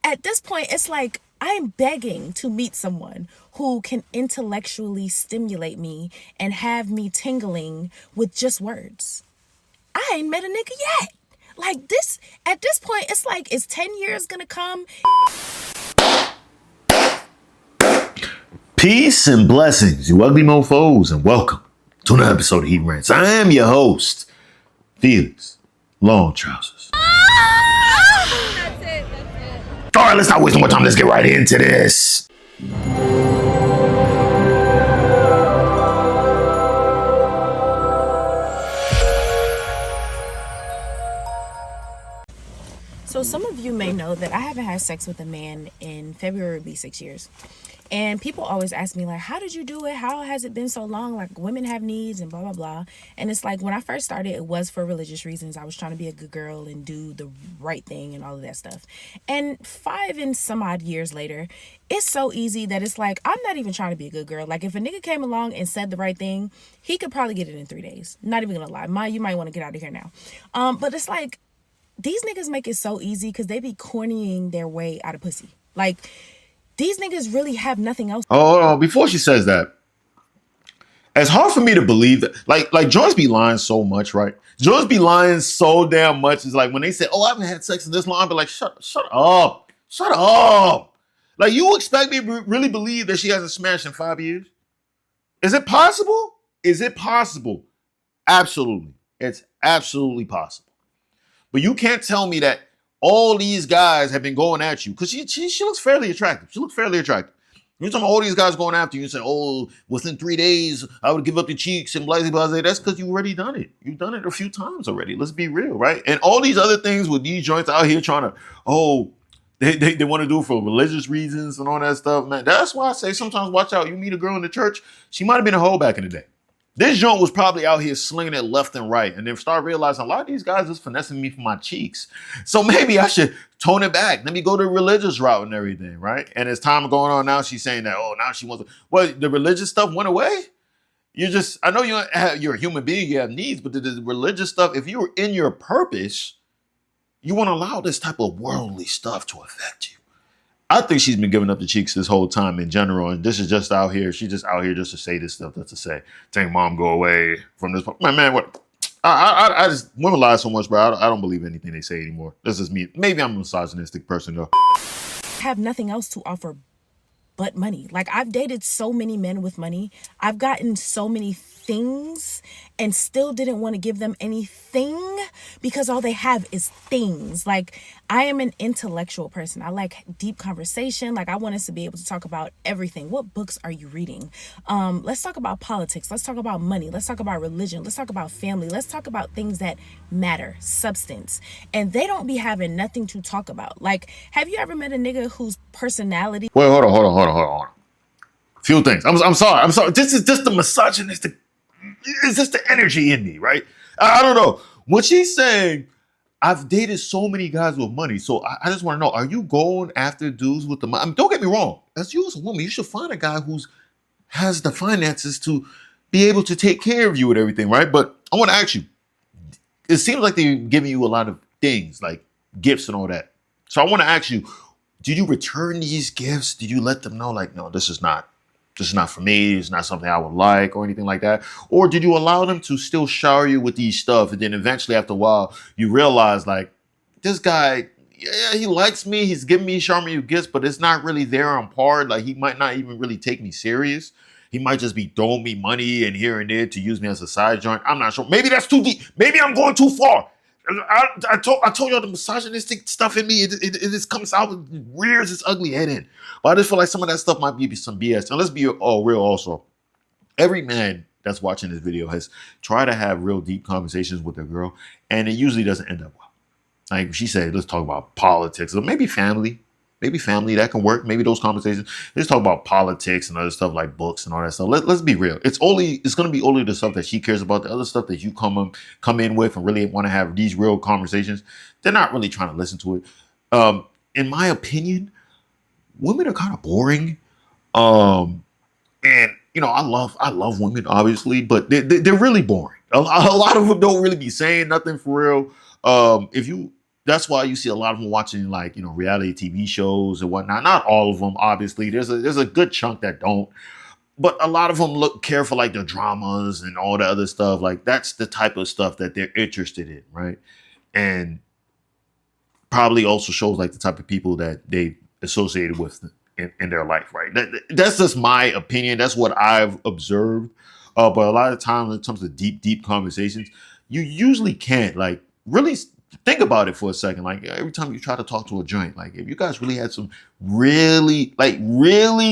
at this point, it's like I'm begging to meet someone who can intellectually stimulate me and have me tingling with just words. I ain't met a nigga yet. Like this, at this point, it's like, is 10 years gonna come? Peace and blessings, you ugly mofos, and welcome to another episode of Heat Rants. I am your host, Felix Long Trousers. That's it. All right, let's not waste more time. Let's get right into this. So some of you may know that I haven't had sex with a man in February, will be 6 years. And people always ask me, like, how did you do it? How has it been so long? Like, women have needs and blah, blah, blah. And it's like, when I first started, it was for religious reasons. I was trying to be a good girl and do the right thing and all of that stuff. And 5 and some odd years later, it's so easy that it's like, I'm not even trying to be a good girl. Like, if a nigga came along and said the right thing, he could probably get it in 3 days. Not even gonna lie. You might want to get out of here now. But it's like, these niggas make it so easy because they be cornying their way out of pussy. Like, these niggas really have nothing else. Oh, before she says that, it's hard for me to believe that. Like Joyce be lying so much, right? Joyce be lying so damn much. It's like when they say, "Oh, I haven't had sex in this long," I'll be like, "Shut up, shut up." Like, you expect me to really believe that she hasn't smashed in 5 years? Is it possible? Is it possible? Absolutely, it's absolutely possible. But you can't tell me that all these guys have been going at you, because she looks fairly attractive. She looks fairly attractive. You're talking about all these guys going after you and say, "Oh, within 3 days, I would give up the cheeks and blah, blah, blah." That's because you already done it. You've done it a few times already. Let's be real, right? And all these other things with these joints out here trying to, they want to do it for religious reasons and all that stuff, man. That's why I say sometimes watch out. You meet a girl in the church, she might have been a hoe back in the day. This joint was probably out here slinging it left and right, and then start realizing a lot of these guys is finessing me for my cheeks. So maybe I should tone it back. Let me go the religious route and everything, right? And as time going on now, she's saying that, oh, now she wants to. Well, the religious stuff went away. I know you're a human being, you have needs, but the religious stuff, if you're in your purpose, you won't allow this type of worldly stuff to affect you. I think she's been giving up the cheeks this whole time in general, and this is just out here. She's just out here just to say this stuff, just to say, "Take mom, go away from this." Man, what? I just women lie so much, bro. I don't believe anything they say anymore. This is me. Maybe I'm a misogynistic person, though. Have nothing else to offer but money. Like, I've dated so many men with money. I've gotten so many things and still didn't want to give them anything because all they have is things. Like, I am an intellectual person. I like deep conversation. Like, I want us to be able to talk about everything. What books are you reading? Let's talk about politics. Let's talk about money. Let's talk about religion. Let's talk about family. Let's talk about things that matter, substance. And they don't be having nothing to talk about. Like, have you ever met a nigga whose personality? Wait, hold on. Few things. I'm sorry. This is just the misogynistic. It's just the energy in me, right? I don't know. When she's saying, "I've dated so many guys with money," so I just want to know: are you going after dudes with the money? I mean, don't get me wrong. As you as a woman, you should find a guy who's has the finances to be able to take care of you and everything, right? But I want to ask you: it seems like they're giving you a lot of things, like gifts and all that. So I want to ask you: did you return these gifts? Did you let them know, like, no, this is not for me. It's not something I would like or anything like that. Or did you allow them to still shower you with these stuff? And then eventually after a while, you realize, like, this guy, yeah, he likes me. He's giving me, showering me gifts, but it's not really there on par. Like, he might not even really take me serious. He might just be throwing me money and here and there to use me as a side joint. I'm not sure. Maybe that's too deep. Maybe I'm going too far. I told y'all the misogynistic stuff in me. It just comes out, rears its ugly head in. But I just feel like some of that stuff might be some BS. And let's be all real also. Every man that's watching this video has tried to have real deep conversations with a girl, and it usually doesn't end up well. Like she said, let's talk about politics or maybe family. Maybe family, that can work. Maybe those conversations. Let's talk about politics and other stuff like books and all that stuff. Let's be real. It's going to be only the stuff that she cares about. The other stuff that you come in with and really want to have these real conversations, they're not really trying to listen to it. In my opinion, women are kind of boring. And I love women, obviously, but they're really boring. A lot of them don't really be saying nothing for real. That's why you see a lot of them watching like, reality TV shows and whatnot. Not all of them, obviously. There's a good chunk that don't, but a lot of them care for like the dramas and all the other stuff. Like that's the type of stuff that they're interested in, right? And probably also shows like the type of people that they associated with in their life, right? That's just my opinion. That's what I've observed. But a lot of times, when it comes to deep conversations, you usually can't like really think about it for a second. Like every time you try to talk to a joint, like if you guys really had some really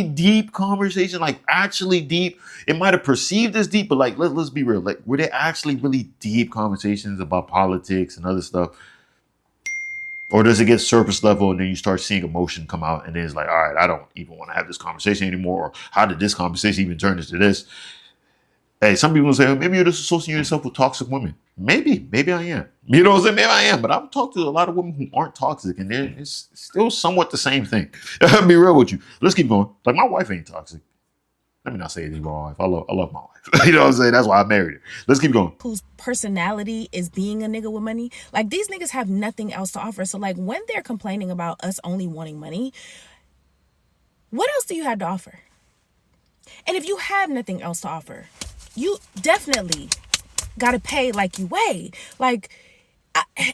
deep conversation, like actually deep, it might have perceived as deep, but like let's be real, like were they actually really deep conversations about politics and other stuff? Or does it get surface level and then you start seeing emotion come out and then it's like, all right, I don't even want to have this conversation anymore. Or how did this conversation even turn into this? Hey, some people say, oh, maybe you're just associating yourself with toxic women. Maybe I am. You know what I'm saying? Maybe I am. But I've talked to a lot of women who aren't toxic and it's still somewhat the same thing. I'll be real with you. Let's keep going. Like my wife ain't toxic. Let me not say anything about my wife. I love my wife. You know what I'm saying? That's why I married her. Let's keep going. Whose personality is being a nigga with money. Like these niggas have nothing else to offer. So like when they're complaining about us only wanting money, what else do you have to offer? And if you have nothing else to offer, you definitely gotta pay like you weigh. Like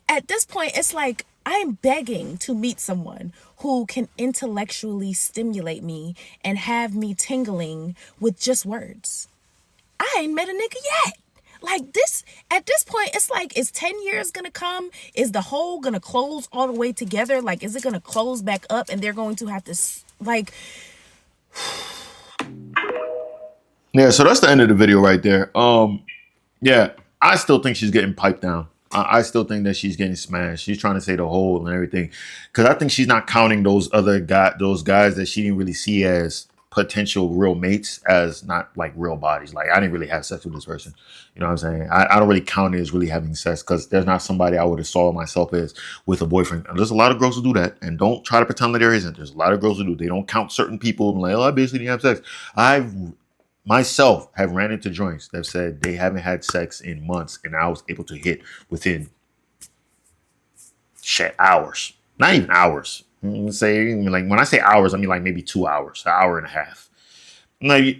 at this point, it's like I'm begging to meet someone who can intellectually stimulate me and have me tingling with just words. I ain't met a nigga yet. Like this, at this point, it's like, is 10 years gonna come? Is the hole gonna close all the way together? Like, is it gonna close back up and they're going to have to, like... Yeah, so that's the end of the video right there. Yeah, I still think she's getting piped down. I still think that she's getting smashed. She's trying to say the whole and everything, because I think she's not counting those guys that she didn't really see as potential real mates as not like real bodies. Like I didn't really have sex with this person. You know what I'm saying? I don't really count it as really having sex because there's not somebody I would have saw myself as with a boyfriend. And there's a lot of girls who do that, and don't try to pretend that there isn't. There's a lot of girls who do. They don't count certain people and like, oh, I basically didn't have sex. I've myself have ran into joints that said they haven't had sex in months, and I was able to hit within hours, not even hours. Say like when I say hours, I mean like maybe 2 hours, an hour and a half. Like,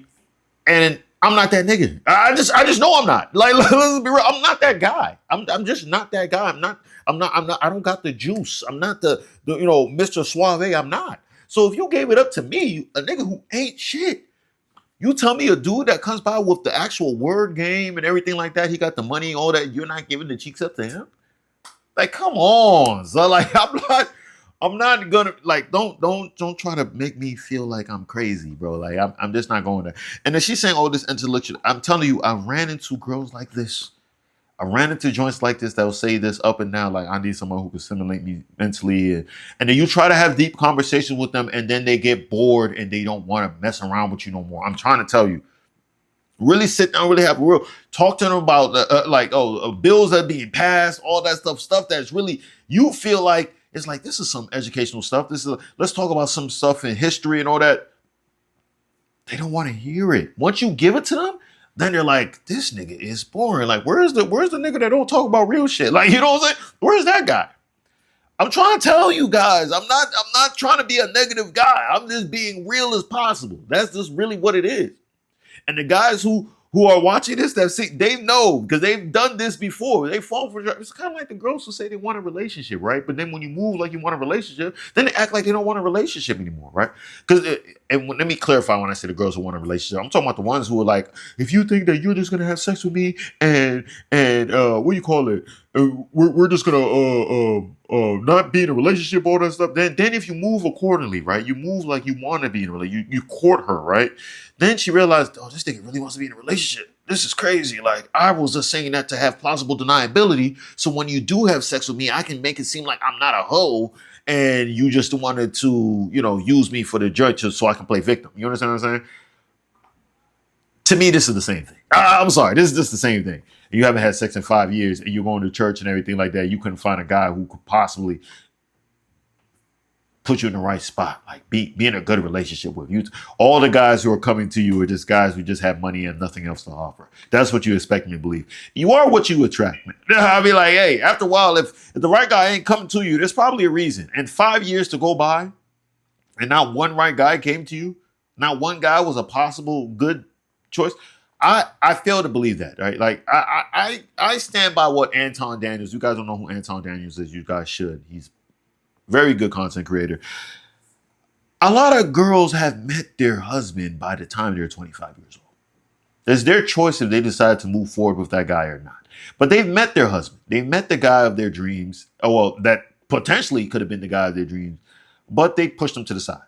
and I'm not that nigga. I just know I'm not. Like, let's be real. I'm not that guy. I'm just not that guy. I'm not. I don't got the juice. I'm not the Mr. Suave. I'm not. So if you gave it up to me, a nigga who ain't shit, you tell me a dude that comes by with the actual word game and everything like that, he got the money, all that, you're not giving the cheeks up to him? Like, come on. So like I'm not gonna like don't try to make me feel like I'm crazy, bro. Like I'm just not going there. And then she's saying all this intellectual. I'm telling you, I ran into girls like this. I ran into joints like this that will say this up and down, like I need someone who can stimulate me mentally, and then you try to have deep conversations with them, and then they get bored and they don't want to mess around with you no more. I'm trying to tell you, really sit down, really have a real talk to them about bills that are being passed, all that stuff that's really you feel like it's like this is some educational stuff. Let's talk about some stuff in history and all that. They don't want to hear it. Once you give it to them, then they're like, this nigga is boring. Like, where's the nigga that don't talk about real shit? Like, you know what I'm saying? Where's that guy? I'm trying to tell you guys, I'm not trying to be a negative guy. I'm just being real as possible. That's just really what it is. And the guys who are watching this, they know because they've done this before. They fall for it. It's kind of like the girls who say they want a relationship, right? But then when you move like you want a relationship, then they act like they don't want a relationship anymore, right? Let me clarify when I say the girls who want a relationship. I'm talking about the ones who are like, if you think that you're just gonna have sex with me and what do you call it? We're just gonna not be in a relationship, all that stuff. Then if you move accordingly, right? You move like you want to be in a relationship. You court her, right? Then she realized, oh, this nigga really wants to be in a relationship. This is crazy. Like, I was just saying that to have plausible deniability. So when you do have sex with me, I can make it seem like I'm not a hoe. And you just wanted to, use me for the judge so I can play victim. You understand what I'm saying? To me, this is the same thing. I'm sorry. This is just the same thing. You haven't had sex in 5 years and you're going to church and everything like that. You couldn't find a guy who could possibly put you in the right spot, like be in a good relationship with you. All the guys who are coming to you are just guys who just have money and nothing else to offer. That's what you expect me to believe. You are what you attract, man. I'll be like, hey, after a while, if the right guy ain't coming to you, there's probably a reason. And 5 years to go by and not one right guy came to you, not one guy was a possible good choice. I fail to believe that, right? Like I stand by what Anton Daniels. You guys don't know who Anton Daniels is. You guys should. He's very good content creator. A lot of girls have met their husband by the time they're 25 years old. It's their choice if they decide to move forward with that guy or not. But they've met their husband. They've met the guy of their dreams. Oh, well, that potentially could have been the guy of their dreams, but they pushed him to the side.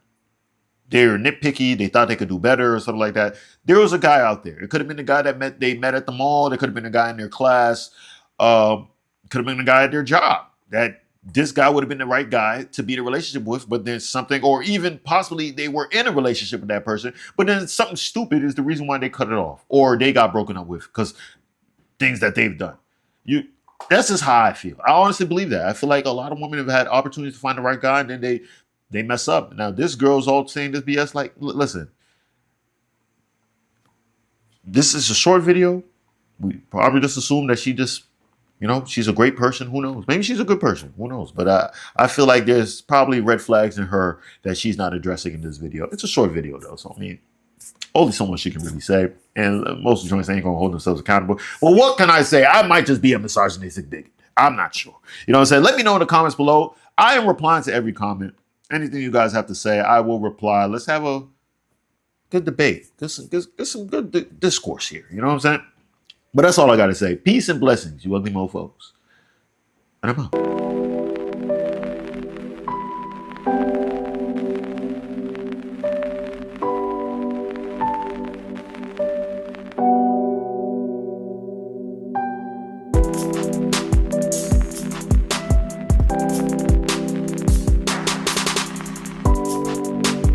They're nitpicky. They thought they could do better or something like that. There was a guy out there. It could have been the guy that they met at the mall. There could have been a guy in their class. Could have been a guy at their job that this guy would have been the right guy to be in a relationship with, but then something, or even possibly they were in a relationship with that person, but then something stupid is the reason why they cut it off or they got broken up with because things that they've done. That's just how I feel. I honestly believe that. I feel like a lot of women have had opportunities to find the right guy and then they mess up. Now this girl's all saying this BS. Like, listen, this is a short video. We probably just assume that she just, she's a great person. Who knows? Maybe she's a good person. Who knows? But I feel like there's probably red flags in her that she's not addressing in this video. It's a short video though, so I mean, only so much she can really say. And most joints ain't gonna hold themselves accountable. Well, what can I say? I might just be a misogynistic bigot. I'm not sure. You know what I'm saying? Let me know in the comments below. I am replying to every comment. Anything you guys have to say, I will reply. Let's have a good debate. Get some good discourse here. You know what I'm saying? But that's all I got to say. Peace and blessings, you ugly mofos. And I'm out.